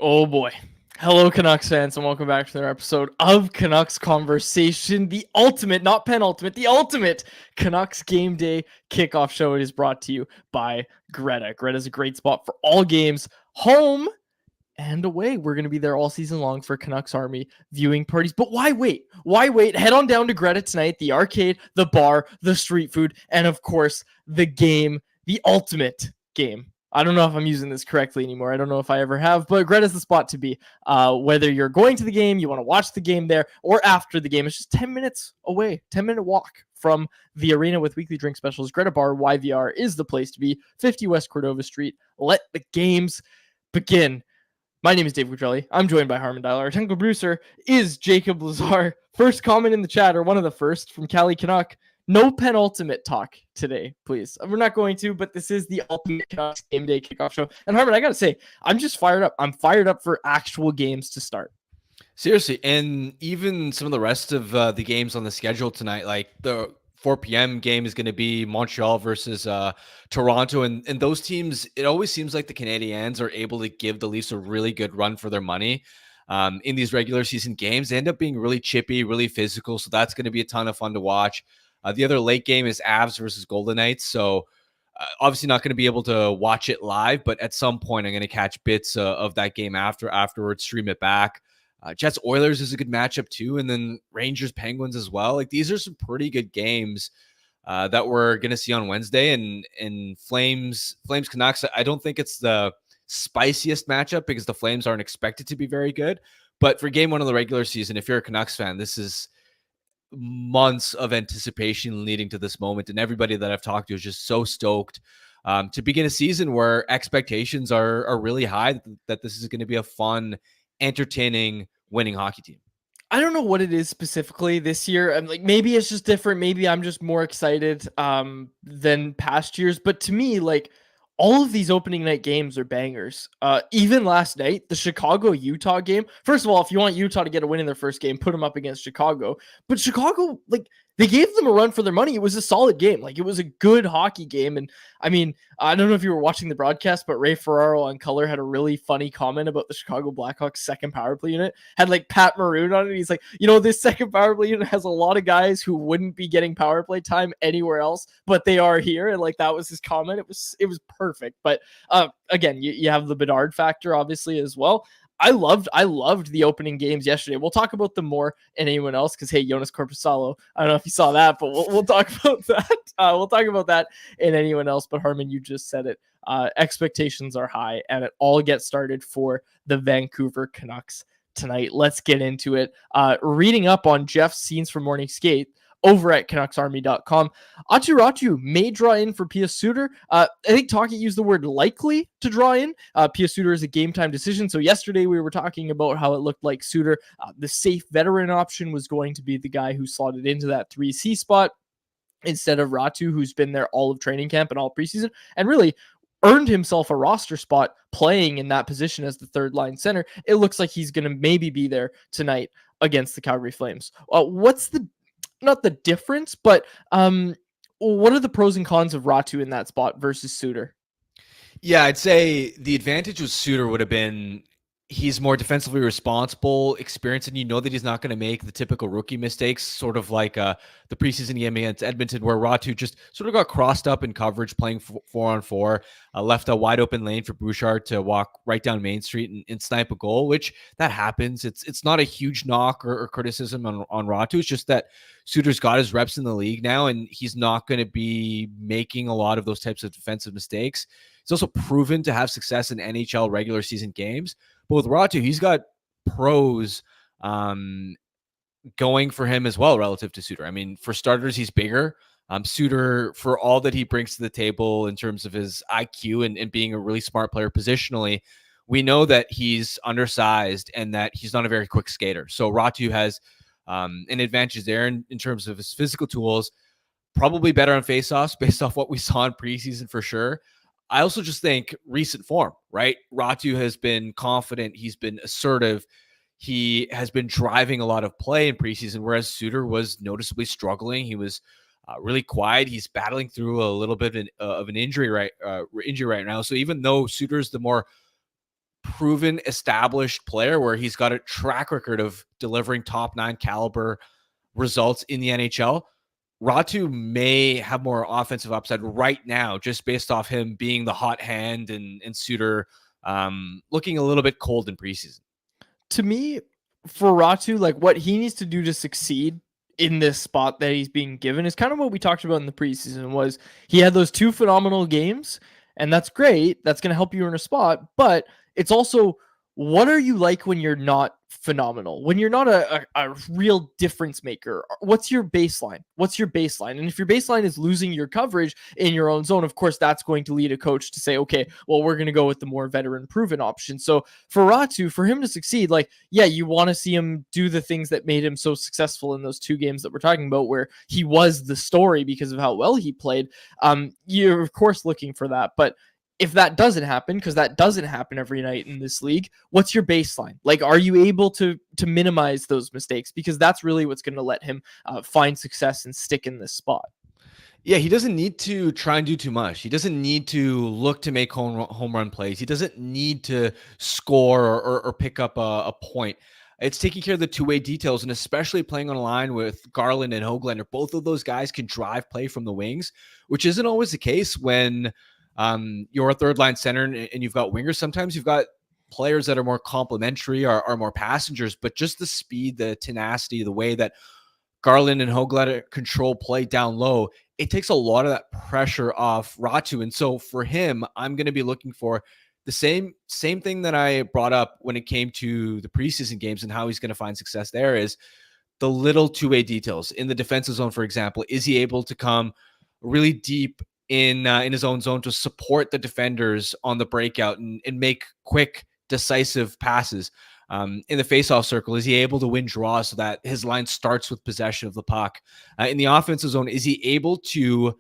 Oh boy. Hello, Canucks fans, and welcome back to another episode of Canucks Conversation, the ultimate, not penultimate, the ultimate Canucks game day kickoff show. It is brought to you by Greta. Greta is a great spot for all games, home and away. We're going to be there all season long for Canucks Army viewing parties. But why wait? Why wait? Head on down to Greta tonight, the arcade, the bar, the street food, and of course, the game, the ultimate game. I don't know if I'm using this correctly anymore. I don't know if I ever have, but Greta's the spot to be. Whether you're going to the game, you want to watch the game there, or after the game, it's just 10 minutes away, 10-minute walk from the arena with weekly drink specials. Greta Bar YVR is the place to be, 50 West Cordova Street. Let the games begin. My name is Dave Gutrelli. I'm joined by Harman Dial. Our technical producer is Jacob Lazar. First comment in the chat, or one of the first, from Calgary Canuck. No penultimate talk today, please. We're not going to, but this is the ultimate Canucks game day kickoff show. And Harman, I got to say, I'm just fired up. I'm fired up for actual games to start. Seriously, and even some of the rest of the games on the schedule tonight, like the 4 p.m. game is going to be Montreal versus Toronto. And those teams, it always seems like the Canadiens are able to give the Leafs a really good run for their money in these regular season games. They end up being really chippy, really physical. So that's going to be a ton of fun to watch. The other late game is Avs versus Golden Knights. So obviously not going to be able to watch it live, but at some point I'm going to catch bits of that game afterwards, stream it back. Jets Oilers is a good matchup too, and then Rangers Penguins as well. Like, these are some pretty good games that we're gonna see on Wednesday. And Flames Canucks, I don't think it's the spiciest matchup because the Flames aren't expected to be very good. But for game one of the regular season, if you're a Canucks fan, this is months of anticipation leading to this moment, and everybody that I've talked to is just so stoked to begin a season where expectations are really high that this is going to be a fun, entertaining, winning hockey team. I don't know what it is specifically this year. I'm like, maybe it's just different. Maybe I'm just more excited than past years. But to me, like, all of these opening night games are bangers. Even last night, the Chicago-Utah game. First of all, if you want Utah to get a win in their first game, put them up against Chicago. But Chicago, like, they gave them a run for their money. It was a solid game. Like, it was a good hockey game. And I mean, I don't know if you were watching the broadcast, but Ray Ferraro on Color had a really funny comment about the Chicago Blackhawks second power play unit. Had like Pat Maroon on it. He's like, this second power play unit has a lot of guys who wouldn't be getting power play time anywhere else, but they are here. And like, that was his comment. It was perfect. But again, you have the Bedard factor obviously as well. I loved the opening games yesterday. We'll talk about them more in anyone else because, hey, Jonas Corposalo, I don't know if you saw that, but we'll talk about that. We'll talk about that in anyone else. But Harman, you just said it. Expectations are high, and it all gets started for the Vancouver Canucks tonight. Let's get into it. Reading up on Jeff's scenes from Morning Skate over at CanucksArmy.com. Aatu Ratu may draw in for Pia Suter. I think Talkie used the word likely to draw in. Pia Suter is a game time decision. So yesterday we were talking about how it looked like Suter, the safe veteran option, was going to be the guy who slotted into that 3C spot instead of Ratu, who's been there all of training camp and all preseason, and really earned himself a roster spot playing in that position as the third line center. It looks like he's going to maybe be there tonight against the Calgary Flames. What's not the difference, but what are the pros and cons of Ratu in that spot versus Suter? Yeah, I'd say the advantage with Suter would have been he's more defensively responsible, experienced, and you know that he's not going to make the typical rookie mistakes, sort of like the preseason game against Edmonton, where Ratu just sort of got crossed up in coverage, playing 4-on-4, left a wide open lane for Bouchard to walk right down Main Street and snipe a goal, which that happens. It's not a huge knock or criticism on Ratu. It's just that Suter's got his reps in the league now, and he's not going to be making a lot of those types of defensive mistakes. He's also proven to have success in NHL regular season games. But with Ratu, he's got pros going for him as well relative to Suter. I mean, for starters, he's bigger. Suter, for all that he brings to the table in terms of his IQ and being a really smart player positionally, we know that he's undersized and that he's not a very quick skater. So Ratu has an advantage there in terms of his physical tools, probably better on faceoffs based off what we saw in preseason for sure. I also just think recent form, right? Ratu has been confident. He's been assertive. He has been driving a lot of play in preseason, whereas Suter was noticeably struggling. He was really quiet. He's battling through a little bit of an injury right now. So even though Suter's the more proven, established player where he's got a track record of delivering top 9 caliber results in the NHL, Ratu may have more offensive upside right now, just based off him being the hot hand and Suter looking a little bit cold in preseason. To me, for Ratu, like what he needs to do to succeed in this spot that he's being given is kind of what we talked about in the preseason. Was he had those 2 phenomenal games, and that's great. That's going to help you earn a spot, but it's also, what are you like when you're not phenomenal? When you're not a real difference maker? What's your baseline? What's your baseline? And if your baseline is losing your coverage in your own zone, of course, that's going to lead a coach to say, okay, well, we're going to go with the more veteran proven option. So for Ratu, for him to succeed, like, yeah, you want to see him do the things that made him so successful in those 2 games that we're talking about, where he was the story because of how well he played. You're of course looking for that, but if that doesn't happen, because that doesn't happen every night in this league, what's your baseline? Like, are you able to minimize those mistakes? Because that's really what's going to let him find success and stick in this spot. Yeah, he doesn't need to try and do too much. He doesn't need to look to make home run plays. He doesn't need to score or pick up a point. It's taking care of the two-way details, and especially playing on a line with Garland and Höglander. Both of those guys can drive play from the wings, which isn't always the case when you're a third line center and you've got wingers. Sometimes you've got players that are more complementary, are more passengers, but just the speed, the tenacity, the way that Garland and Höglander control play down low, it takes a lot of that pressure off Ratu. And so for him, I'm going to be looking for the same thing that I brought up when it came to the preseason games and how he's going to find success there is the little two-way details in the defensive zone. For example, is he able to come really deep in his own zone to support the defenders on the breakout and make quick, decisive passes? In the faceoff circle, is he able to win draws so that his line starts with possession of the puck? In the offensive zone, is he able to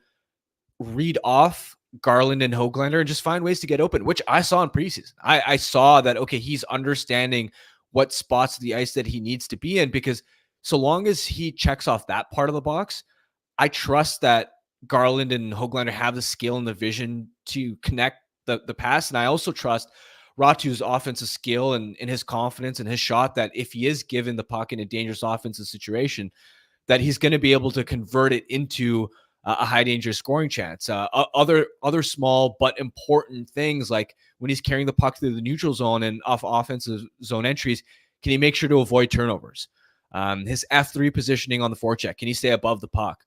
read off Garland and Höglander and just find ways to get open, which I saw in preseason. I saw that, okay, he's understanding what spots of the ice that he needs to be in, because so long as he checks off that part of the box, I trust that Garland and Höglander have the skill and the vision to connect the pass. And I also trust Ratu's offensive skill and his confidence and his shot, that if he is given the puck in a dangerous offensive situation, that he's going to be able to convert it into a high danger scoring chance. Other small but important things, like when he's carrying the puck through the neutral zone and off offensive zone entries, can he make sure to avoid turnovers? His F3 positioning on the forecheck, can he stay above the puck?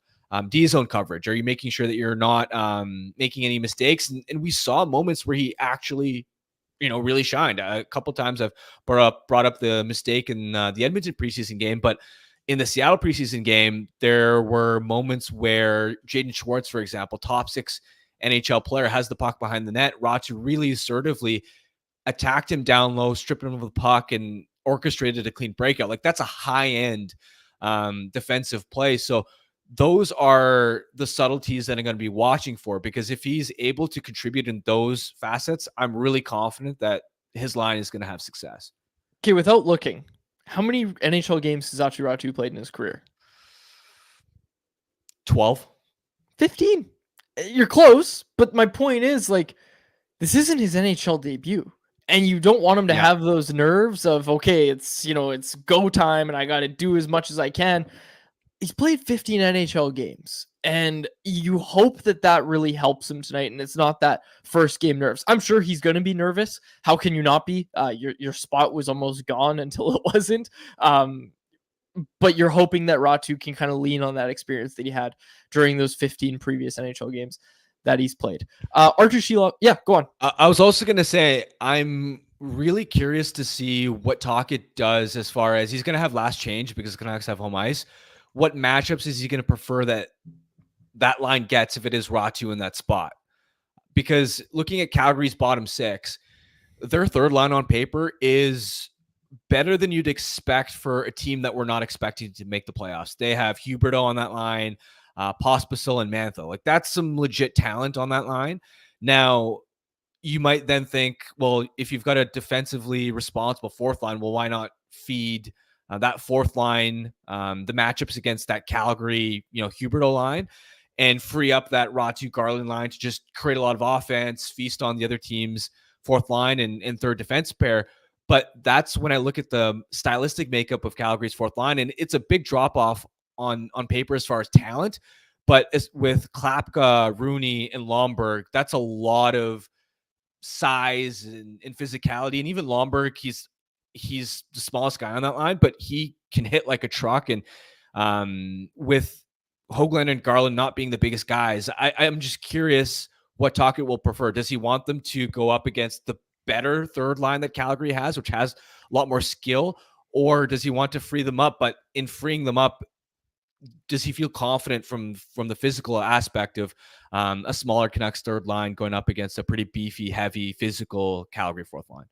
D zone coverage, are you making sure that you're not making any mistakes? And we saw moments where he actually, really shined. A couple times I've brought up the mistake in the Edmonton preseason game, but in the Seattle preseason game, there were moments where Jaden Schwartz, for example, top 6 NHL player, has the puck behind the net. Raty really assertively attacked him down low, stripped him of the puck, and orchestrated a clean breakout. Like, that's a high-end defensive play. So those are the subtleties that I'm going to be watching for, because if he's able to contribute in those facets, I'm really confident that his line is going to have success. Okay, without looking, how many NHL games has Aatu Ratu played in his career? 12. 15. You're close, but my point is, like, this isn't his NHL debut. And you don't want him to have those nerves of, okay, it's go time and I got to do as much as I can. He's played 15 NHL games, and you hope that really helps him tonight, and it's not that first game nerves. I'm sure he's going to be nervous. How can you not be? Your spot was almost gone until it wasn't. But you're hoping that Ratu can kind of lean on that experience that he had during those 15 previous NHL games that he's played. Archer Sheila, yeah, go on. I was also going to say, I'm really curious to see what Tocchet does as far as he's going to have last change because the Canucks have home ice. What matchups is he going to prefer that line gets if it is Ratu in that spot? Because looking at Calgary's bottom 6, their third line on paper is better than you'd expect for a team that we're not expecting to make the playoffs. They have Huberdeau on that line, Pospisil and Mantha. Like, that's some legit talent on that line. Now, you might then think, well, if you've got a defensively responsible fourth line, well, why not feed that fourth line, the matchups against that Calgary, Huberdeau line? and free up that Raty Garland line to just create a lot of offense, feast on the other team's fourth line and third defense pair. But that's when I look at the stylistic makeup of Calgary's fourth line, and it's a big drop off on paper as far as talent. But with Klapka, Rooney, and Lomberg, that's a lot of size and physicality. And even Lomberg, he's the smallest guy on that line, but he can hit like a truck. And with Hoagland and Garland not being the biggest guys, I'm just curious what Tocchet will prefer. Does he want them to go up against the better third line that Calgary has, which has a lot more skill, or does he want to free them up? But in freeing them up, does he feel confident from the physical aspect of a smaller Canucks third line going up against a pretty beefy, heavy, physical Calgary fourth line?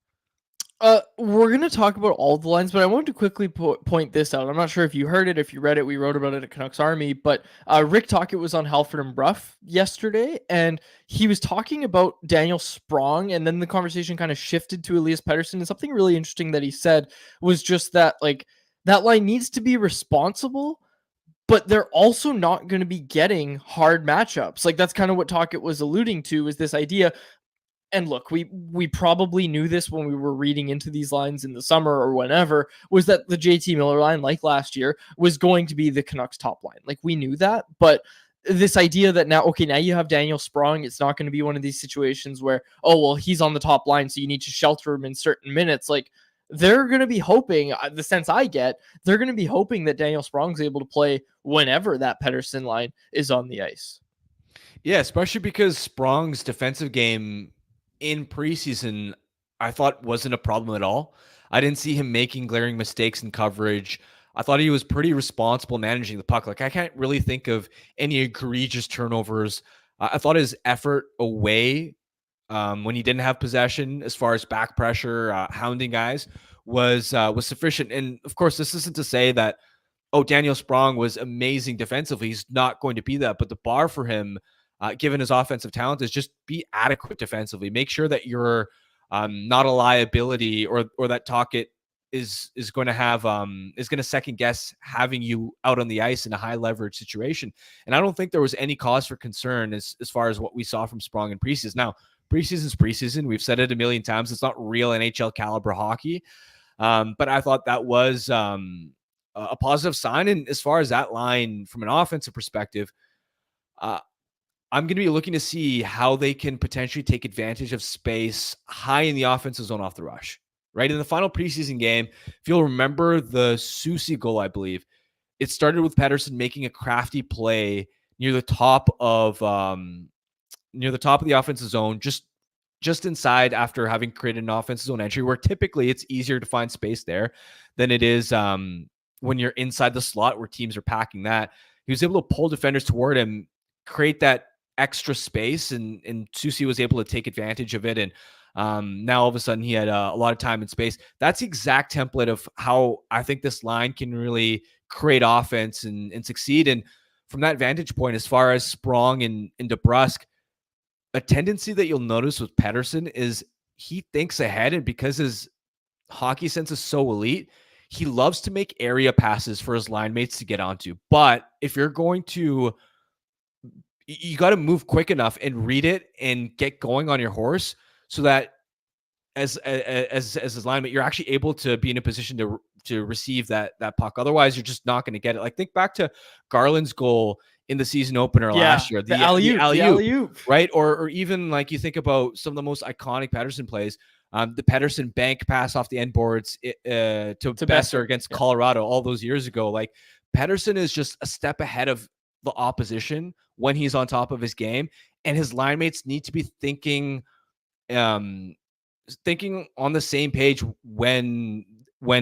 We're going to talk about all the lines, but I wanted to quickly point this out. I'm not sure if you heard it, if you read it, we wrote about it at Canucks Army, but Rick Tocchet was on Halford and Brough yesterday, and he was talking about Daniel Sprong, and then the conversation kind of shifted to Elias Pettersson, and something really interesting that he said was just that, like, that line needs to be responsible, but they're also not going to be getting hard matchups. Like, that's kind of what Tocchet was alluding to, is this idea. And look, we probably knew this when we were reading into these lines in the summer or whenever, was that the JT Miller line, like last year, was going to be the Canucks top line. Like, we knew that, but this idea that now you have Daniel Sprong, it's not going to be one of these situations where, oh, well, he's on the top line, so you need to shelter him in certain minutes. Like, they're going to be hoping, the sense I get, they're going to be hoping that Daniel Sprong's able to play whenever that Pettersson line is on the ice. Yeah, especially because Sprong's defensive game in preseason, I thought wasn't a problem at all. I didn't see him making glaring mistakes in coverage. I thought he was pretty responsible managing the puck. Like, I can't really think of any egregious turnovers. I thought his effort away when he didn't have possession, as far as back pressure, hounding guys, was sufficient. And of course, this isn't to say that, oh, Daniel Sprong was amazing defensively. He's not going to be that. But the bar for him, given his offensive talent, is just be adequate defensively. Make sure that you're not a liability, or that Tocchet is going to have is going to second guess having you out on the ice in a high leverage situation. And I don't think there was any cause for concern as far as what we saw from Sprong in preseason. Now, preseason's preseason. We've said it a million times. It's not real NHL caliber hockey. But I thought that was a positive sign. And as far as that line from an offensive perspective, I'm going to be looking to see how they can potentially take advantage of space high in the offensive zone off the rush, right? In the final preseason game, if you'll remember the Susi goal, I believe, it started with Pettersson making a crafty play near the top of the offensive zone, just inside, after having created an offensive zone entry, where typically it's easier to find space there than it is when you're inside the slot where teams are packing that. He was able to pull defenders toward him, create that extra space, and Susi was able to take advantage of it. And now all of a sudden he had a lot of time and space. That's the exact template of how I think this line can really create offense and succeed. And from that vantage point, as far as Sprong and DeBrusk, a tendency that you'll notice with Pettersson is he thinks ahead, and because his hockey sense is so elite, he loves to make area passes for his line mates to get onto. But if you're going to, you got to move quick enough and read it and get going on your horse, so that as his linemate, you're actually able to be in a position to receive that puck. Otherwise, you're just not going to get it. Like, think back to Garland's goal in the season opener last year, the alley-oop, right? Or even, like, you think about some of the most iconic Pettersson plays, the Pettersson bank pass off the end boards to Besser against Colorado all those years ago. Like, Pettersson is just a step ahead of the opposition when he's on top of his game, and his line mates need to be thinking on the same page when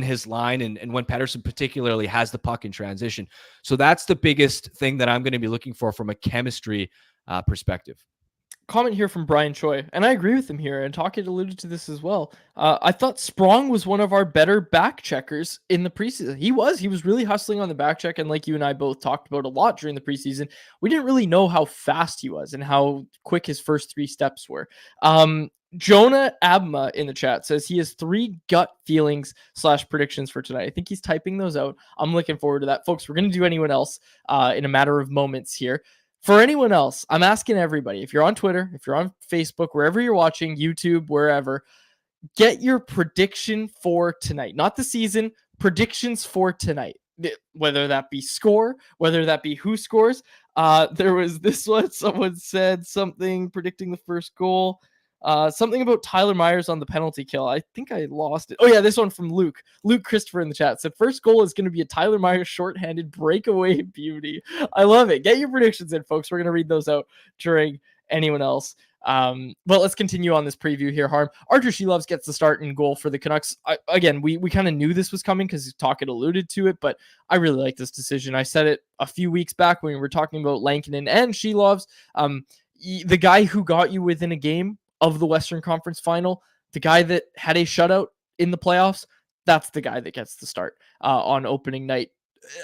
his line and when Pettersson particularly has the puck in transition. So that's the biggest thing that I'm going to be looking for from a chemistry perspective. Comment here from Brian Choi, and I agree with him here, and Tocchet alluded to this as well. I thought Sprong was one of our better back checkers in the preseason. He was really hustling on the back check, and like you and I both talked about a lot during the preseason, we didn't really know how fast he was and how quick his first 3 steps were. Jonah Abma in the chat says he has 3 gut feelings / predictions for tonight. I think he's typing those out. I'm looking forward to that. Folks, we're going to do anyone else in a matter of moments here. For anyone else, I'm asking everybody, if you're on Twitter, if you're on Facebook, wherever you're watching, YouTube, wherever, get your prediction for tonight. Not the season, predictions for tonight. Whether that be score, whether that be who scores. There was this one, someone said something predicting the first goal. Something about Tyler Myers on the penalty kill. I think I lost it. Oh yeah, this one from Luke Christopher in the chat said first goal is going to be a Tyler Myers shorthanded breakaway beauty. I love it. Get your predictions in, folks. We're going to read those out during anyone else. But let's continue on this preview here. Harm, Archer Sheloves gets the start in goal for the Canucks. Again, we kind of knew this was coming because Talk had alluded to it, but I really like this decision. I said it a few weeks back when we were talking about Lankinen and Sheloves. The guy who got you within a game of the Western Conference Final, the guy that had a shutout in the playoffs, that's the guy that gets the start on opening night.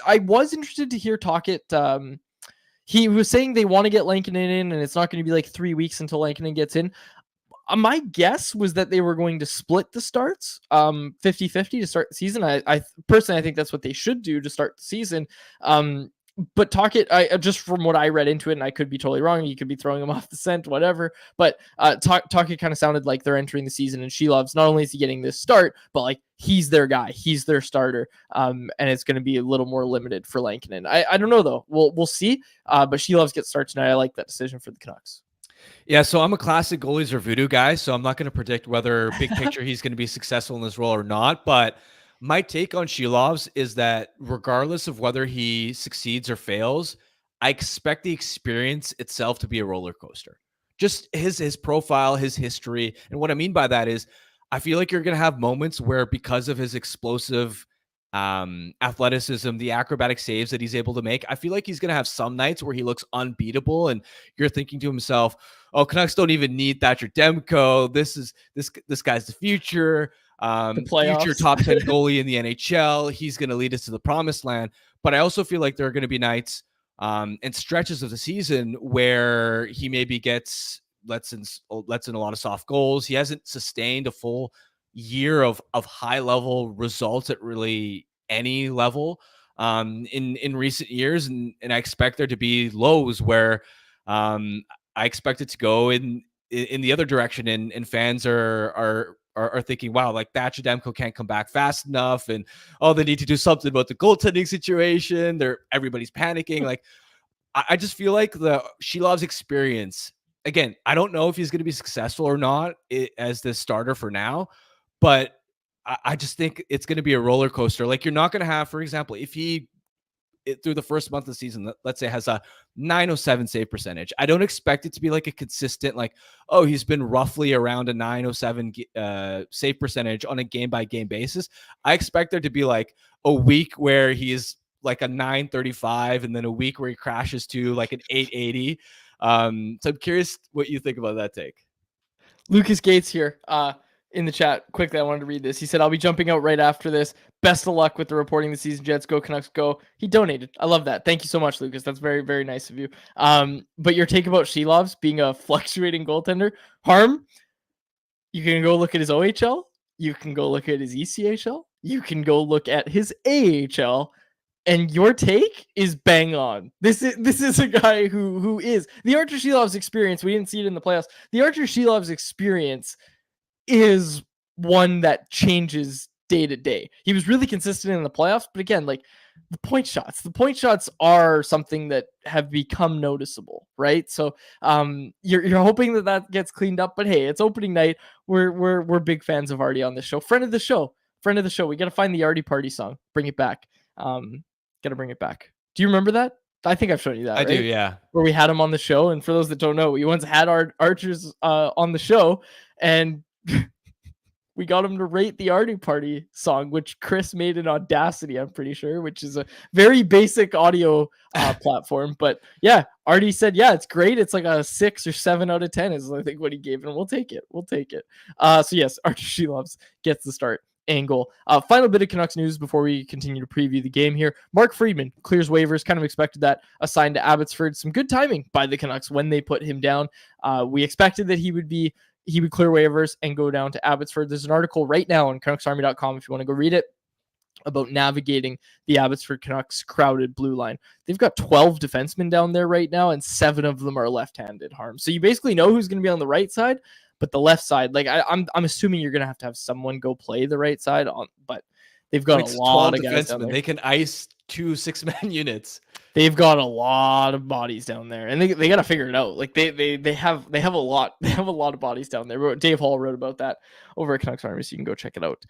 I was interested to hear Talkett. He was saying they want to get Lankinen in, and it's not going to be like 3 weeks until Lankinen gets in. My guess was that they were going to split the starts 50-50 to start the season. I personally, I think that's what they should do to start the season. But Talkett, just from what I read into it, and I could be totally wrong, you could be throwing him off the scent, whatever. But Talkett kind of sounded like they're entering the season, and Sheloves, not only is he getting this start, but like he's their guy, he's their starter, and it's going to be a little more limited for Lankinen. I don't know though, we'll see. But Sheloves gets started tonight. I like that decision for the Canucks. Yeah, so I'm a classic goalies or voodoo guy, so I'm not going to predict whether big picture he's going to be successful in this role or not. But my take on Sheloves is that regardless of whether he succeeds or fails, I expect the experience itself to be a roller coaster. Just his profile, his history. And what I mean by that is I feel like you're going to have moments where because of his explosive athleticism, the acrobatic saves that he's able to make, I feel like he's going to have some nights where he looks unbeatable and you're thinking to himself, oh, Canucks don't even need Thatcher Demko. This guy's the future. Future top 10 goalie in the NHL. He's going to lead us to the promised land. But I also feel like there are going to be nights and stretches of the season where he maybe lets in a lot of soft goals. He hasn't sustained a full year of high level results at really any level in recent years. And I expect there to be lows where I expect it to go in the other direction. And fans are thinking, wow, like Thatcher Demko can't come back fast enough. And, oh, they need to do something about the goaltending situation. Everybody's panicking. Like, I just feel like the Sheloves experience, again, I don't know if he's going to be successful or not as the starter for now, but I just think it's going to be a roller coaster. Like, you're not going to have, for example, if he through the first month of the season, let's say has a 907 save percentage, I don't expect it to be like a consistent, like, oh, he's been roughly around a 907 save percentage on a game by game basis. I expect there to be like a week where he's like a 935 and then a week where he crashes to like an 880. So I'm curious what you think about that take. Lucas Gates here in the chat. Quickly, I wanted to read this. He said, I'll be jumping out right after this. Best of luck with the reporting the season. Jets go, Canucks go. He donated. I love that. Thank you so much, Lucas. That's very, very nice of you. But your take about Sheloves being a fluctuating goaltender, Harm, you can go look at his OHL. You can go look at his ECHL. You can go look at his AHL. And your take is bang on. This is a guy who is the Archer Sheloves experience. We didn't see it in the playoffs. The Archer Sheloves experience is one that changes day to day. He was really consistent in the playoffs, but again, like the point shots are something that have become noticeable, right? So you're hoping that gets cleaned up, but hey, it's opening night. We're big fans of Artie on this show. Friend of the show. We got to find the Artie party song. Bring it back. Got to bring it back. Do you remember that? I think I've shown you that. I do, yeah. Where we had him on the show, and for those that don't know, we once had our Archers on the show, and we got him to rate the Artie Party song, which Chris made in Audacity, I'm pretty sure, which is a very basic audio platform. But yeah, Artie said, yeah, it's great. It's like a 6 or 7 out of 10 is I think what he gave, and we'll take it. So yes, Archer Sheloves gets the start. Angle. Final bit of Canucks news before we continue to preview the game here. Mark Friedman clears waivers. Kind of expected that, assigned to Abbotsford. Some good timing by the Canucks when they put him down. We expected that he would clear waivers and go down to Abbotsford. There's an article right now on CanucksArmy.com if you want to go read it. about navigating the Abbotsford Canucks crowded blue line. They've got 12 defensemen down there right now, and 7 of them are left-handed, Harm. So you basically know who's going to be on the right side, but the left side, like I'm assuming you're going to have someone go play the right side on, but they've got a lot of guys down there. They can ice 2 6-man units. They've got a lot of bodies down there, and they got to figure it out. Like they have a lot of bodies down there. Dave Hall wrote about that over at Canucks Army, so you can go check it out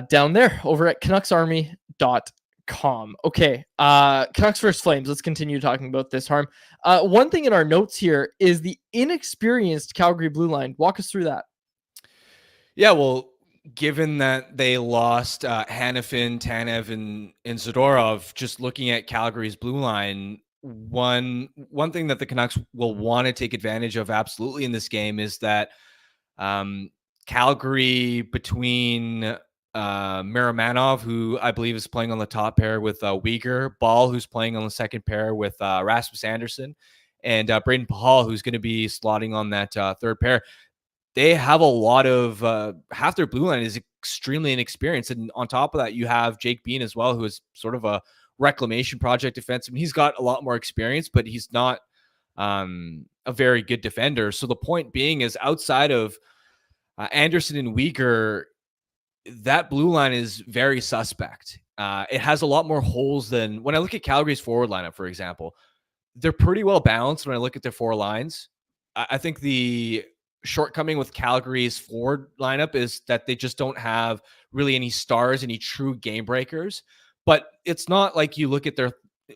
down there over at canucksarmy.com. Okay, Canucks versus Flames. Let's continue talking about this, Harm. One thing in our notes here is the inexperienced Calgary blue line. Walk us through that. Yeah, well, given that they lost Hanifin, Tanev, and Zadorov, just looking at Calgary's blue line, one thing that the Canucks will want to take advantage of absolutely in this game is that Calgary, between Miramanov, who I believe is playing on the top pair with Uyghur, Ball, who's playing on the second pair with Rasmus Anderson, and Braden Pahal, who's going to be slotting on that third pair. They have a lot of half their blue line is extremely inexperienced. And on top of that, you have Jake Bean as well, who is sort of a reclamation project defenseman. He's got a lot more experience, but he's not a very good defender. So the point being is, outside of Anderson and Uyghur, that blue line is very suspect. It has a lot more holes than when I look at Calgary's forward lineup, for example. They're pretty well balanced when I look at their 4 lines. I think the shortcoming with Calgary's forward lineup is that they just don't have really any stars, any true game breakers. But it's not like you look at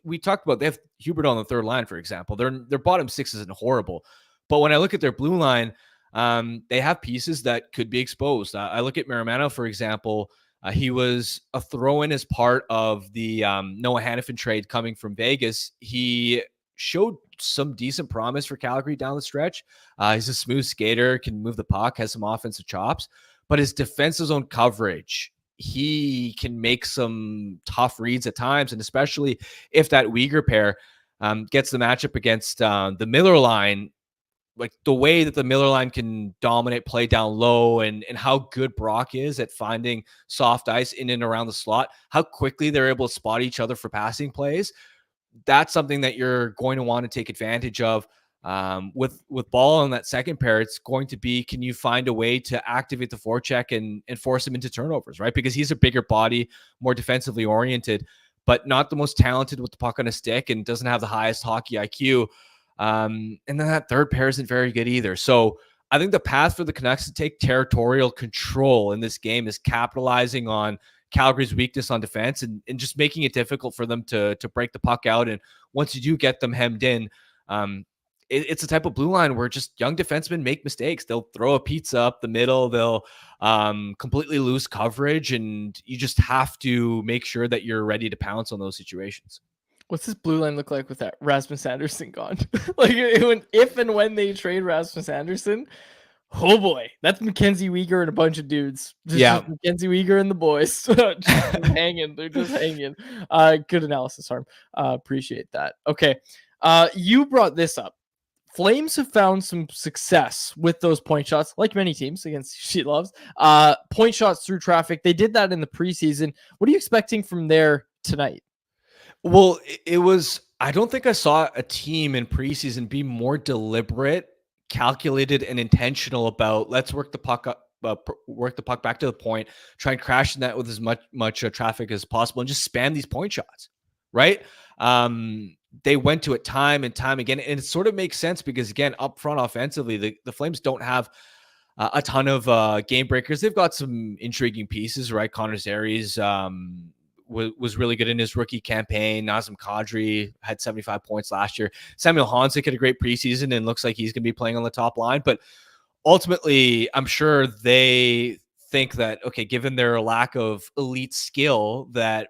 we talked about, they have Hubert on the third line, for example. Their bottom 6 isn't horrible. But when I look at their blue line, they have pieces that could be exposed. I look at Miramano, for example. He was a throw-in as part of the Noah Hanifin trade coming from Vegas. He showed some decent promise for Calgary down the stretch. He's a smooth skater, can move the puck, has some offensive chops, but his defensive zone coverage, he can make some tough reads at times, and especially if that Uyghur pair gets the matchup against the Miller line. Like the way that the Miller line can dominate play down low, and how good Brock is at finding soft ice in and around the slot, how quickly they're able to spot each other for passing plays. That's something that you're going to want to take advantage of. With Ball on that second pair, it's going to be, can you find a way to activate the forecheck and force him into turnovers, right? Because he's a bigger body, more defensively oriented, but not the most talented with the puck on a stick, and doesn't have the highest hockey IQ. And then that third pair isn't very good either. So I think the path for the Canucks to take territorial control in this game is capitalizing on Calgary's weakness on defense and just making it difficult for them to break the puck out. And once you do get them hemmed in, it's a type of blue line where just young defensemen make mistakes. They'll throw a pizza up the middle. They'll completely lose coverage, and you just have to make sure that you're ready to pounce on those situations. What's this blue line look like with that Rasmus Anderson gone? Like if and when they trade Rasmus Anderson, oh boy, that's Mackenzie Uyghur and a bunch of dudes. Just Mackenzie Uyghur and the boys just hanging. They're just hanging. Good analysis, Harm. Appreciate that. Okay, you brought this up. Flames have found some success with those point shots, like many teams against She Loves. Point shots through traffic. They did that in the preseason. What are you expecting from there tonight? Well, it was, I don't think I saw a team in preseason be more deliberate, calculated, and intentional about, let's work the puck up, work the puck back to the point, try and crash the net with as much traffic as possible, and just spam these point shots, right? They went to it time and time again, and it sort of makes sense because, again, up front offensively, the Flames don't have a ton of game breakers. They've got some intriguing pieces, right? Connor Zary's was really good in his rookie campaign. Nazem Kadri had 75 points last year. Samuel Honzik had a great preseason and looks like he's going to be playing on the top line. But ultimately, I'm sure they think that, okay, given their lack of elite skill, that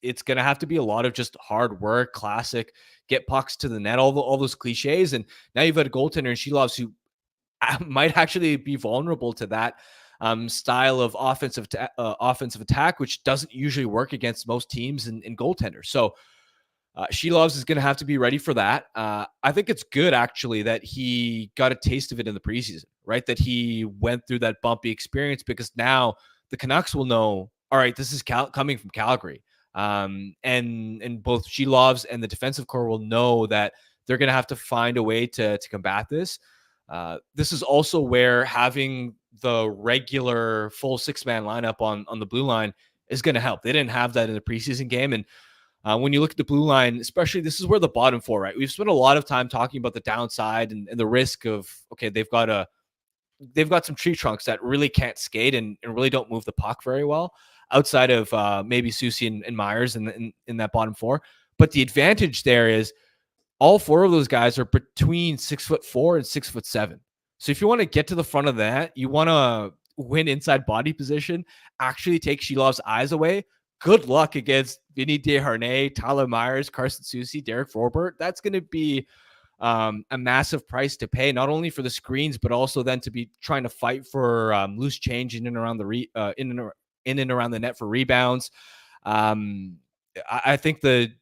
it's going to have to be a lot of just hard work, classic, get pucks to the net, all those cliches. And now you've got a goaltender in Shelovs who might actually be vulnerable to that style of offensive attack, which doesn't usually work against most teams in goaltenders. So Shelovs is going to have to be ready for that. I think it's good, actually, that he got a taste of it in the preseason, right? That he went through that bumpy experience, because now the Canucks will know, all right, this is coming from Calgary. And both Shilovs and the defensive core will know that they're going to have to find a way to combat this. This is also where having the regular full 6-man lineup on the blue line is going to help. They didn't have that in the preseason game. And when you look at the blue line, especially, this is where the bottom four, right? We've spent a lot of time talking about the downside and the risk of, okay, they've got some tree trunks that really can't skate and really don't move the puck very well outside of maybe Susie and Myers in that bottom four. But the advantage there is all four of those guys are between 6'4" and 6'7". So if you want to get to the front of that, you want to win inside body position, actually take Shilov's eyes away. Good luck against Vinny Desharnais, Tyler Myers, Carson Soucy, Derek Forbort. That's going to be a massive price to pay, not only for the screens, but also then to be trying to fight for loose change in and around the in and around the net for rebounds. I think the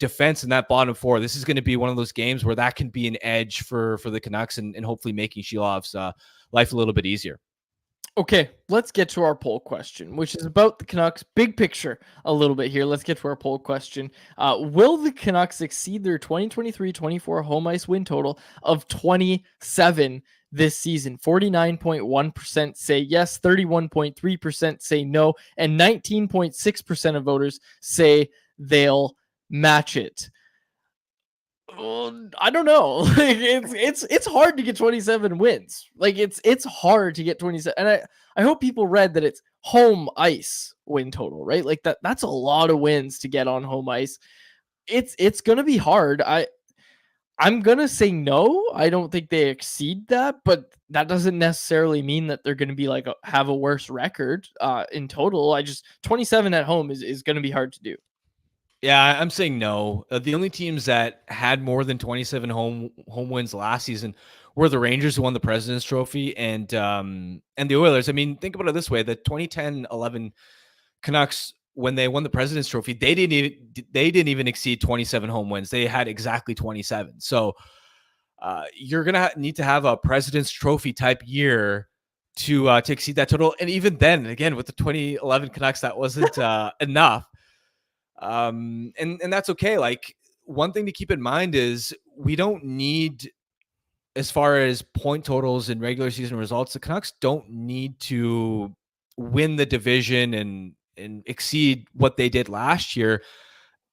defense in that bottom four, this is going to be one of those games where that can be an edge for the Canucks and hopefully making Shilov's life a little bit easier. Okay, let's get to our poll question, which is about the Canucks. Big picture a little bit here. Let's get to our poll question. Will the Canucks exceed their 2023-24 home ice win total of 27 this season? 49.1% say yes, 31.3% say no, and 19.6% of voters say they'll match it. I don't know. Like it's hard to get 27 wins. Like it's hard to get 27. And I hope people read that it's home ice win total, right? Like that's a lot of wins to get on home ice. It's gonna be hard. I'm gonna say no. I don't think they exceed that, but that doesn't necessarily mean that they're gonna be like have a worse record in total. 27 at home is gonna be hard to do. Yeah, I'm saying no. The only teams that had more than 27 home wins last season were the Rangers, who won the President's Trophy, and the Oilers. I mean, think about it this way: the 2010-11 Canucks, when they won the President's Trophy, they didn't even exceed 27 home wins. They had exactly 27. So you're gonna need to have a President's Trophy type year to exceed that total. And even then, again, with the 2011 Canucks, that wasn't enough. And that's okay. Like, one thing to keep in mind is we don't need, as far as point totals and regular season results, the Canucks don't need to win the division and exceed what they did last year.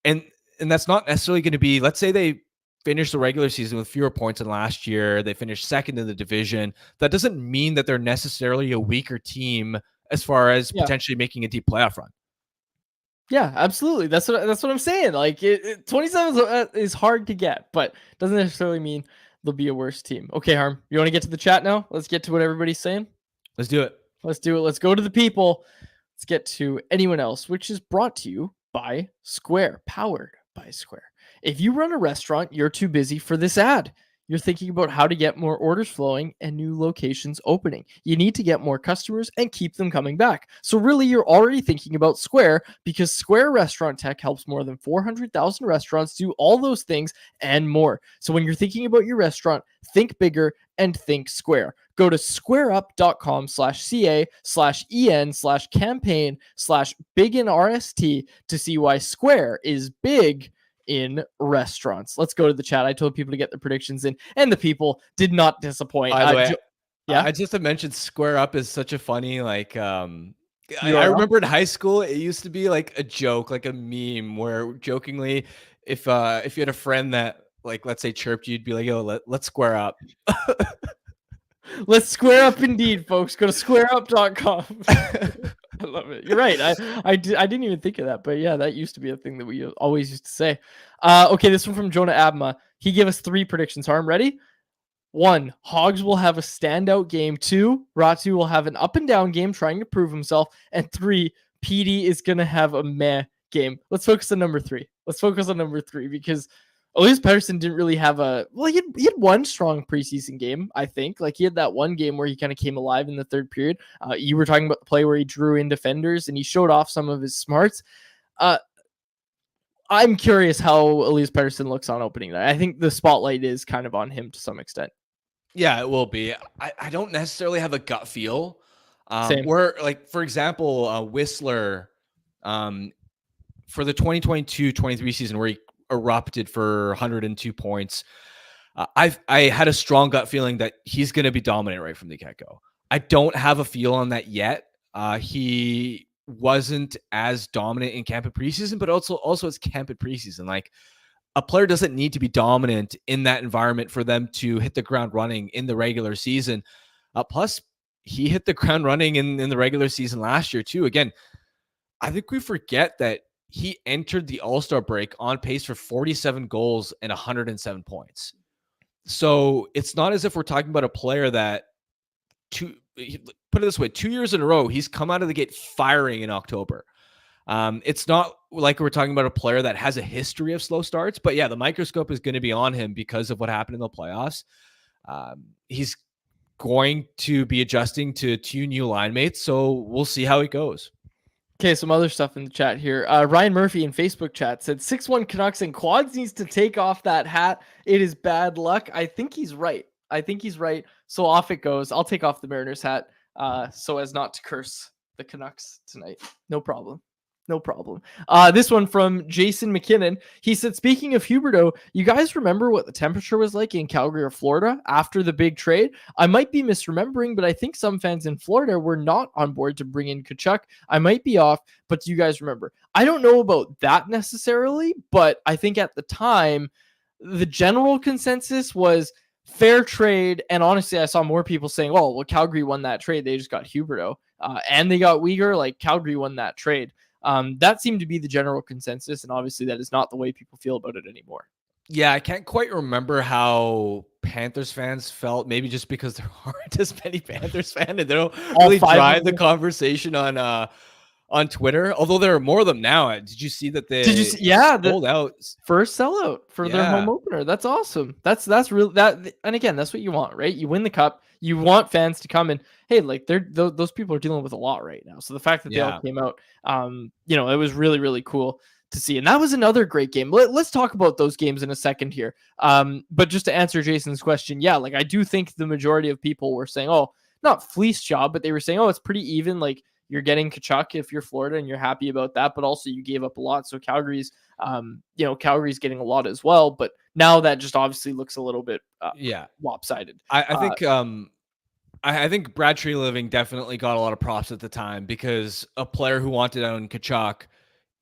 And that's not necessarily going to be, let's say they finish the regular season with fewer points than last year, they finished second in the division. That doesn't mean that they're necessarily a weaker team as far as potentially making a deep playoff run. Yeah, absolutely. That's what I'm saying. Like 27 is hard to get, but doesn't necessarily mean they'll be a worse team. Okay, Harm, you want to get to the chat now? Let's get to what everybody's saying. Let's do it. Let's do it. Let's go to the people. Let's get to anyone else, which is brought to you by Square, powered by Square. If you run a restaurant, you're too busy for this ad. You're thinking about how to get more orders flowing and new locations opening. You need to get more customers and keep them coming back. So really, you're already thinking about Square, because Square Restaurant Tech helps more than 400,000 restaurants do all those things and more. So when you're thinking about your restaurant, think bigger and think Square. Go to squareup.com/ca/en/campaign/biginrst to see why Square is big in restaurants. Let's go to the chat. I told people to get their predictions in, and the people did not disappoint. By the way, I just to mention Square Up is such a funny, like, I remember in high school, it used to be like a joke, like a meme where jokingly, if you had a friend that, like, let's say chirped, you'd be like, yo, let's square up. Let's square up indeed, folks. Go to squareup.com. I love it. You're right. I didn't even think of that, but yeah, that used to be a thing that we always used to say. Okay, this one from Jonah Abma. He gave us 3 predictions. Harm, ready? 1, Hogs will have a standout game. 2, Raty will have an up and down game trying to prove himself. And 3, PD is going to have a meh game. Let's focus on number 3. Because Elias Pettersson didn't really have he had one strong preseason game, I think. Like, he had that one game where he kind of came alive in the third period. You were talking about the play where he drew in defenders and he showed off some of his smarts. I'm curious how Elias Pettersson looks on opening night. I think the spotlight is kind of on him to some extent. Yeah, it will be. I don't necessarily have a gut feel. Same. Where, like, for example, Whistler For the 2022-23 season where he erupted for 102 points, I had a strong gut feeling that he's going to be dominant right from the get-go. I don't have a feel on that yet. He wasn't as dominant in camp and preseason, but also it's camp and preseason. Like, a player doesn't need to be dominant in that environment for them to hit the ground running in the regular season. Plus, he hit the ground running in the regular season last year too. Again, I think we forget that he entered the All-Star break on pace for 47 goals and 107 points. So it's not as if we're talking about a player that, put it this way, 2 years in a row, he's come out of the gate firing in October. It's not like we're talking about a player that has a history of slow starts, but yeah, the microscope is going to be on him because of what happened in the playoffs. He's going to be adjusting to 2 new line mates, so we'll see how it goes. Okay, some other stuff in the chat here. Ryan Murphy in Facebook chat said 6-1 Canucks and Quads needs to take off that hat. It is bad luck. I think he's right. So off it goes. I'll take off the Mariners hat so as not to curse the Canucks tonight. No problem. This one from Jason McKinnon. He said, speaking of Huberdeau, you guys remember what the temperature was like in Calgary or Florida after the big trade? I might be misremembering, but I think some fans in Florida were not on board to bring in Tkachuk. I might be off, but do you guys remember? I don't know about that necessarily, but I think at the time, the general consensus was fair trade. And honestly, I saw more people saying, oh, well, Calgary won that trade. They just got Huberdeau and they got Weegar. Like, Calgary won that trade. That seemed to be the general consensus, and obviously that is not the way people feel about it anymore. Yeah, I can't quite remember how Panthers fans felt, maybe just because there aren't as many Panthers fans and they don't really drive the conversation on Twitter, although there are more of them now. Did you see that they sold out? First sellout for their home opener. That's awesome. That's real. And again, that's what you want, right? You win the cup. You want fans to come and, hey, like those people are dealing with a lot right now. So the fact that they all came out, it was really, really cool to see. And that was another great game. Let's talk about those games in a second here. But just to answer Jason's question, yeah, like I do think the majority of people were saying, oh, not fleece job, but they were saying, oh, it's pretty even. Like, you're getting Tkachuk if you're Florida and you're happy about that, but also you gave up a lot. So Calgary's getting a lot as well. But now that just obviously looks a little bit lopsided. I think Brad Treliving definitely got a lot of props at the time because a player who wanted out on Tkachuk,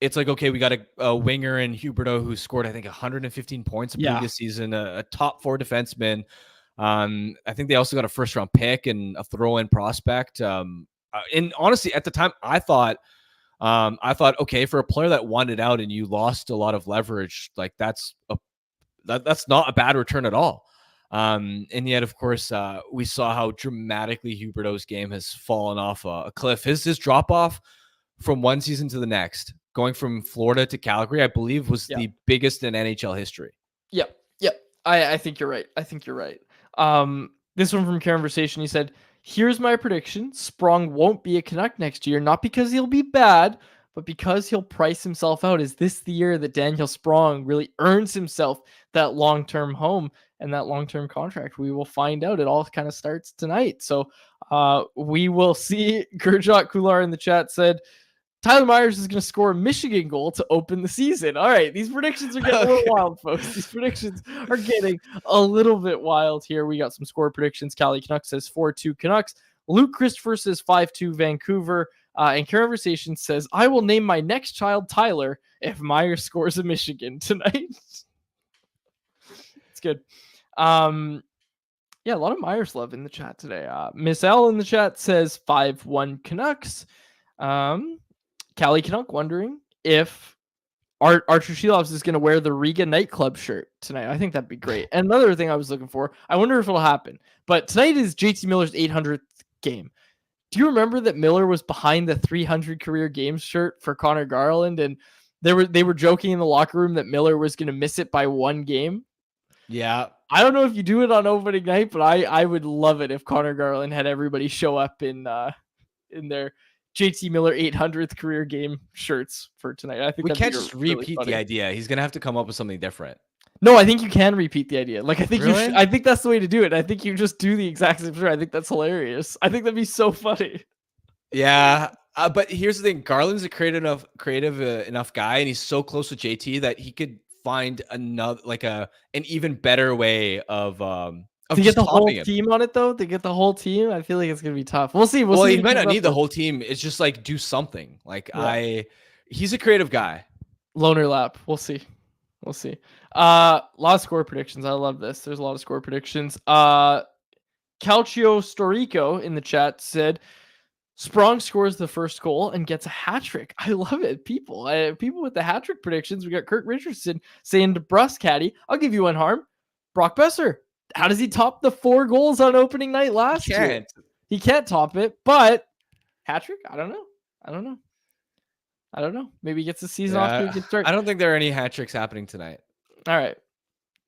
it's like, okay, we got a winger in Huberdeau who scored, I think, 115 points in previous season, a top 4 defenseman. I think they also got a first-round pick and a throw-in prospect. And honestly, at the time, I thought, okay, for a player that wanted out and you lost a lot of leverage, like that's not a bad return at all. And yet, of course, we saw how dramatically Huberdeau's game has fallen off a cliff. His drop off from one season to the next, going from Florida to Calgary, I believe, was the biggest in NHL history. Yep. I think you're right. This one from Conversation, he said, here's my prediction. Sprong won't be a Canuck next year, not because he'll be bad, but because he'll price himself out. Is this the year that Daniel Sprong really earns himself that long-term home and that long-term contract? We will find out. It all kind of starts tonight. So we will see. Gurjot Kular in the chat said, Tyler Myers is going to score a Michigan goal to open the season. All right, these predictions are getting a little wild, folks. These predictions are getting a little bit wild here. We got some score predictions. Callie Canucks says 4-2 Canucks. Luke Christopher says 5-2 Vancouver. And Conversation says, I will name my next child Tyler if Myers scores a Michigan tonight. It's good. A lot of Myers love in the chat today. Miss L in the chat says 5-1 Canucks. Callie Canuck wondering if Archer Shilovs is going to wear the Riga nightclub shirt tonight. I think that'd be great. And another thing I was looking for, I wonder if it'll happen. But tonight is JT Miller's 800th game. Do you remember that Miller was behind the 300 career games shirt for Connor Garland? And they were joking in the locker room that Miller was going to miss it by 1 game. Yeah. I don't know if you do it on opening night, but I would love it if Connor Garland had everybody show up in their JT Miller 800th career game shirts for tonight. I think we can't just repeat the idea. He's going to have to come up with something different. No, I think you can repeat the idea. Like, I think really? I think that's the way to do it. I think you just do the exact same shirt. I think that's hilarious. I think that'd be so funny. Yeah. But here's the thing: Garland's a creative enough guy, and he's so close with JT that he could find another, like an even better way of To get just the whole topping him. team on it, though, to get the whole team, I feel like it's gonna be tough. We'll see. We'll Well, see he what he might comes not up need the with. whole team. It's just like do something. Yeah, He's a creative guy. loner lap. We'll see. We'll see. A lot of score predictions. I love this. There's a lot of score predictions. Calcio Storico in the chat said Sprong scores the first goal and gets a hat trick. I love it. People with the hat trick predictions. We got Kirk Richardson saying to Brus Caddy, I'll give you one, Harm. Brock Besser. How does he top the 4 goals on opening night last year? He can't top it, but hat trick? I don't know. Maybe he gets the season off to a good start. I don't think there are any hat tricks happening tonight. All right.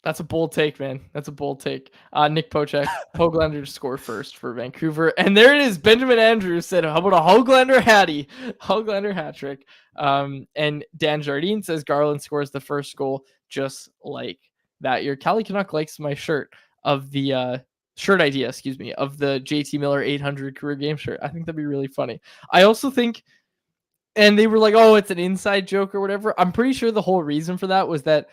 That's a bold take, man. That's a bold take. Nick Pochak, Hoglander to score first for Vancouver. And there it is. Benjamin Andrews said, how about a Hoglander hattie? Hoglander hat trick. And Dan Jardine says Garland scores the first goal just like that. Your Cali Canuck likes my shirt of the shirt idea, of the JT Miller 800 career game shirt. I think that'd be really funny. I also think, and they were like, oh, it's an inside joke or whatever. I'm pretty sure the whole reason for that was that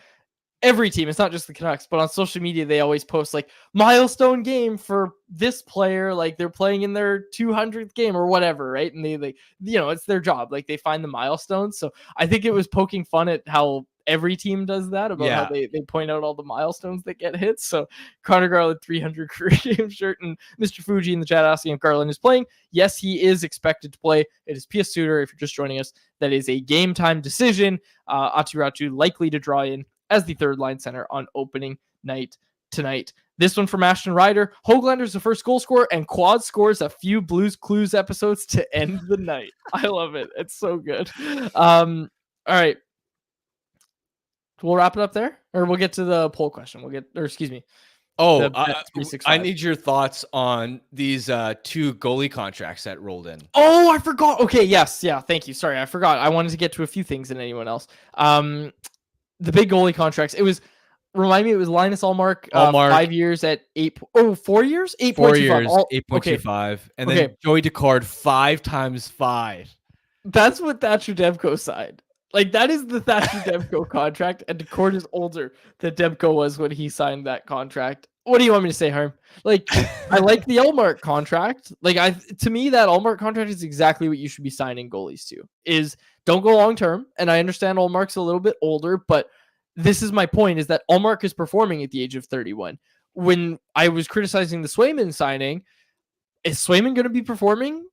every team, it's not just the Canucks, but on social media, they always post like milestone game for this player, like they're playing in their 200th game or whatever, right? And they it's their job. Like they find the milestones. So I think it was poking fun at how every team does that, about how they point out all the milestones that get hit. So Connor Garland 300 career game shirt, and Mr. Fuji in the chat asking if Garland is playing. Yes, he is expected to play. It is P.S. Suter, if you're just joining us. That is a game time decision. Atiratu likely to draw in as the third line center on opening night tonight. This one from Ashton Ryder. Hoglander's the first goal scorer, and Quad scores a few Blues Clues episodes to end the night. I love it. It's so good. All right. We'll wrap it up there, or we'll get to the poll question. Oh, I need your thoughts on these 2 goalie contracts that rolled in. Oh, I forgot. Okay, yes. Yeah, thank you. Sorry, I forgot. I wanted to get to a few things than anyone else. The big goalie contracts. It was, remind me, it was Linus Ullmark, 5 years at 4 years? 8.25. 4 years, 8.25. And then Joey Daccord 5 times 5. That's what Thatcher Demko signed. Like, that is the Thatcher Demko contract, and Daccord is older than Demko was when he signed that contract. What do you want me to say, Harm? Like, I like the Ullmark contract. Like, to me, that Ullmark contract is exactly what you should be signing goalies to. Is don't go long term. And I understand Ullmark's a little bit older, but this is my point: is that Ullmark is performing at the age of 31. When I was criticizing the Swayman signing, is Swayman going to be performing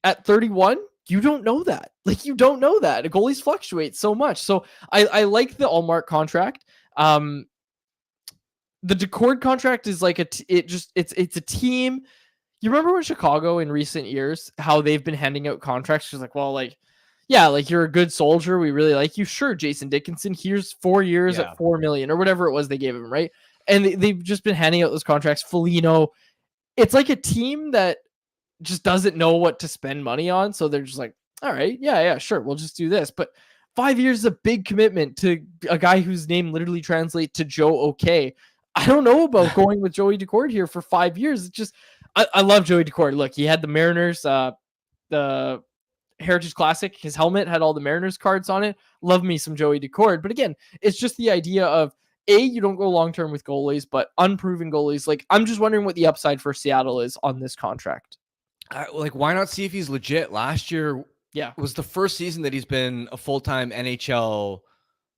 at 31? You don't know that. Like, you don't know that. Goalies fluctuate so much. So I like the Ullmark contract. The Daccord contract is like it's a team. You remember when Chicago in recent years, how they've been handing out contracts? She's like, well, like, yeah, like you're a good soldier. We really like you. Sure, Jason Dickinson, here's 4 years at $4 million or whatever it was they gave him, right? And they've just been handing out those contracts. Foligno, it's like a team that just doesn't know what to spend money on. So they're just like, all right, yeah, sure, we'll just do this. But 5 years is a big commitment to a guy whose name literally translates to Joe Okay. I don't know about going with Joey Daccord here for 5 years. It's just, I love Joey Daccord. Look, he had the Mariners, the Heritage Classic. His helmet had all the Mariners cards on it. Love me some Joey Daccord. But again, it's just the idea of, you don't go long-term with goalies, but unproven goalies. Like, I'm just wondering what the upside for Seattle is on this contract. Like, why not see if he's legit? Last year was the first season that he's been a full-time NHL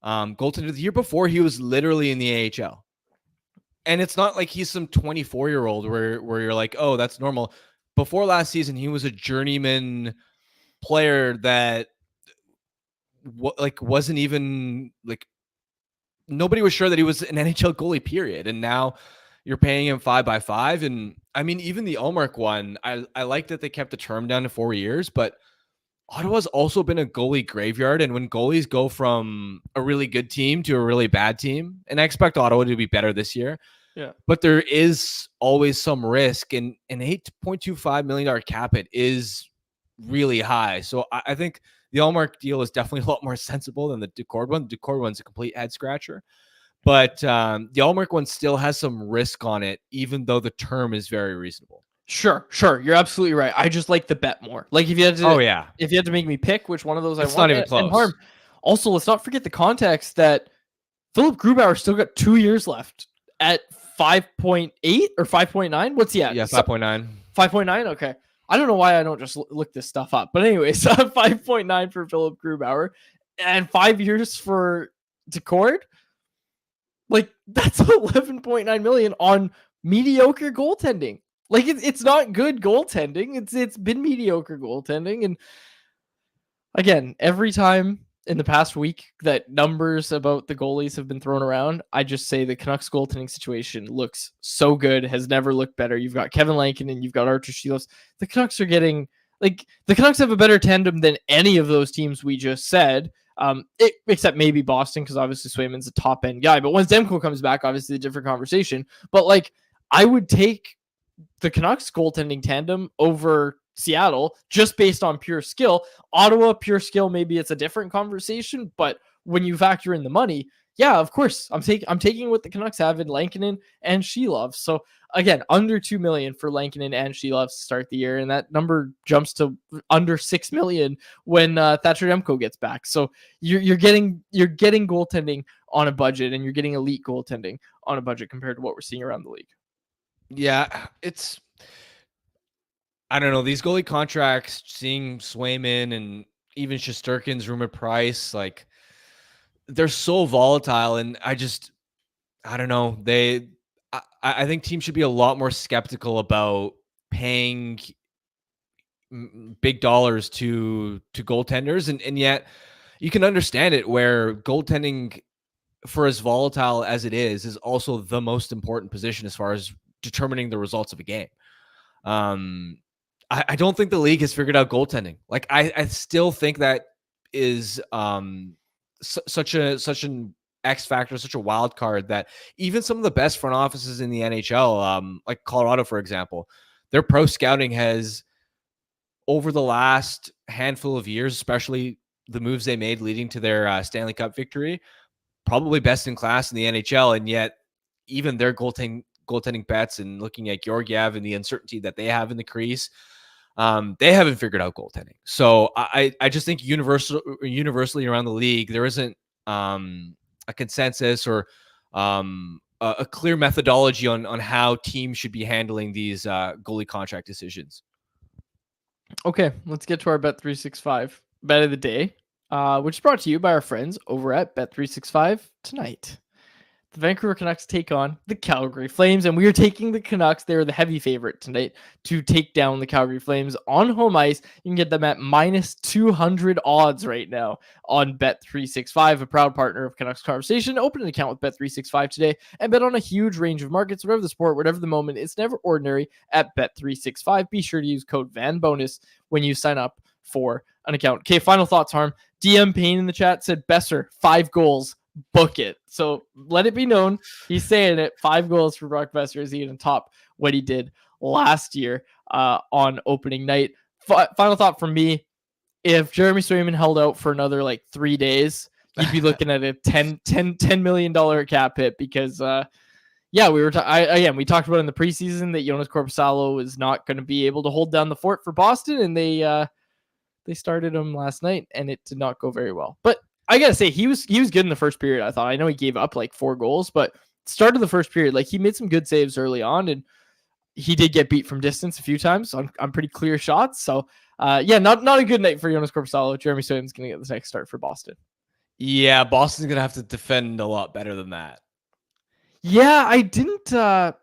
goaltender. The year before, he was literally in the AHL. And it's not like he's some 24-year-old where you're like, oh, that's normal. Before last season, he was a journeyman player that wasn't even like, nobody was sure that he was an NHL goalie, period. And now you're paying him 5x5. And I mean, even the Ullmark one, I like that they kept the term down to 4 years, but Ottawa's also been a goalie graveyard. And when goalies go from a really good team to a really bad team, and I expect Ottawa to be better this year, but there is always some risk, and an $8.25 million cap hit is really high. So I think the Ullmark deal is definitely a lot more sensible than the Daccord one. The Daccord one's a complete head scratcher. But the Ullmark one still has some risk on it, even though the term is very reasonable. Sure. You're absolutely right. I just like the bet more. Like Oh yeah, if you had to make me pick which one of those I it's not want, even and Harm. close. Also, let's not forget the context that Philip Grubauer still got 2 years left at 5.8 or 5.9. What's he at? Yeah, 5.9. 5.9. Okay. I don't know why I don't just look this stuff up. But anyways, 5.9 for Philip Grubauer and 5 years for Decord. Like that's 11.9 million on mediocre goaltending. Like it's not good goaltending. It's been mediocre goaltending. And again, every time in the past week that numbers about the goalies have been thrown around, I just say the Canucks goaltending situation looks so good, has never looked better. You've got Kevin Lankin and you've got Archer Shields. The Canucks are getting like the Canucks have a better tandem than any of those teams we just said. Except maybe Boston, because obviously Swayman's a top end guy. But once Demko comes back, obviously a different conversation. But like I would take the Canucks goaltending tandem over Seattle just based on pure skill. Ottawa, pure skill, maybe it's a different conversation, but when you factor in the money, yeah, of course, I'm taking what the Canucks have in Lankinen and Sheelov. So again, under 2 million for Lankinen and Sheelov to start the year, and that number jumps to under 6 million when Thatcher Demko gets back. So you're getting goaltending on a budget, and you're getting elite goaltending on a budget compared to what we're seeing around the league. Yeah, I don't know, these goalie contracts, seeing Swayman and even Shesterkin's rumored price, like they're so volatile, and I don't know. I think teams should be a lot more skeptical about paying big dollars to goaltenders, and yet you can understand it where goaltending, for as volatile as it is also the most important position as far as determining the results of a game. I don't think the league has figured out goaltending. Like I still think that is such an X factor, such a wild card that even some of the best front offices in the NHL, like Colorado, for example, their pro scouting has, over the last handful of years, especially the moves they made leading to their Stanley Cup victory, probably best in class in the NHL. And yet even their goaltending bets, and looking at Georgiev and the uncertainty that they have in the crease, they haven't figured out goaltending. So I just think universally around the league, there isn't a consensus or a clear methodology on how teams should be handling these goalie contract decisions. Okay, let's get to our Bet365 bet of the day, which is brought to you by our friends over at Bet365 tonight. The Vancouver Canucks take on the Calgary Flames, and we are taking the Canucks. They're the heavy favorite tonight to take down the Calgary Flames on home ice. You can get them at minus 200 odds right now on Bet365, a proud partner of Canucks Conversation. Open an account with Bet365 today and bet on a huge range of markets, whatever the sport, whatever the moment. It's never ordinary at Bet365. Be sure to use code VANBONUS when you sign up for an account. Okay, final thoughts, Harm. DM Payne in the chat said, Besser, 5 goals. Book it. So let it be known he's saying it. 5 goals for Brock Besser. Is he going to top what he did last year on opening night? Final thought from me: if Jeremy Swayman held out for another like 3 days, you'd be looking at a $10 million cap hit, because yeah, we talked about in the preseason that Jonas Korpisalo is not going to be able to hold down the fort for Boston, and they started him last night and it did not go very well. But I gotta say, he was good in the first period. I thought. I know he gave up like 4 goals, but started the first period, like he made some good saves early on, and he did get beat from distance a few times on pretty clear shots. So yeah, not a good night for Jonas Korpisalo. Jeremy Swayman's gonna get this next start for Boston. Yeah, Boston's gonna have to defend a lot better than that. Yeah, I didn't. I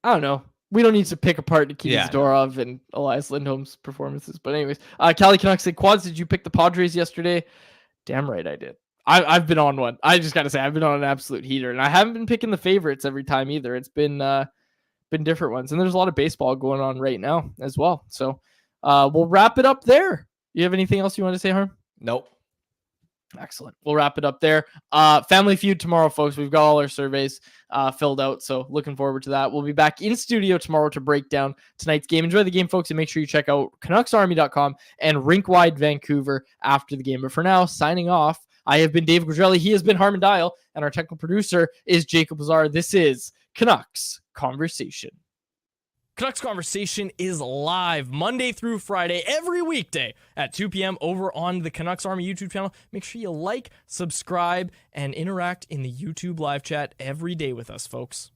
don't know. We don't need to pick apart Nikita Zadorov and Elias Lindholm's performances. But anyways, Cali Canucks said, Quads, did you pick the Padres yesterday? Damn right I did. I've been on one. I just got to say, I've been on an absolute heater. And I haven't been picking the favorites every time either. It's been different ones. And there's a lot of baseball going on right now as well. So we'll wrap it up there. You have anything else you want to say, Harm? Nope. Excellent. We'll wrap it up there. Family Feud tomorrow, folks. We've got all our surveys filled out, so looking forward to that. We'll be back in studio tomorrow to break down tonight's game. Enjoy the game, folks, and make sure you check out CanucksArmy.com and Rinkwide Vancouver after the game. But for now, signing off, I have been Dave Quadrelli. He has been Harman Dial, and our technical producer is Jacob Lazar. This is Canucks Conversation. Canucks Conversation is live Monday through Friday, every weekday at 2 p.m. over on the Canucks Army YouTube channel. Make sure you like, subscribe, and interact in the YouTube live chat every day with us, folks.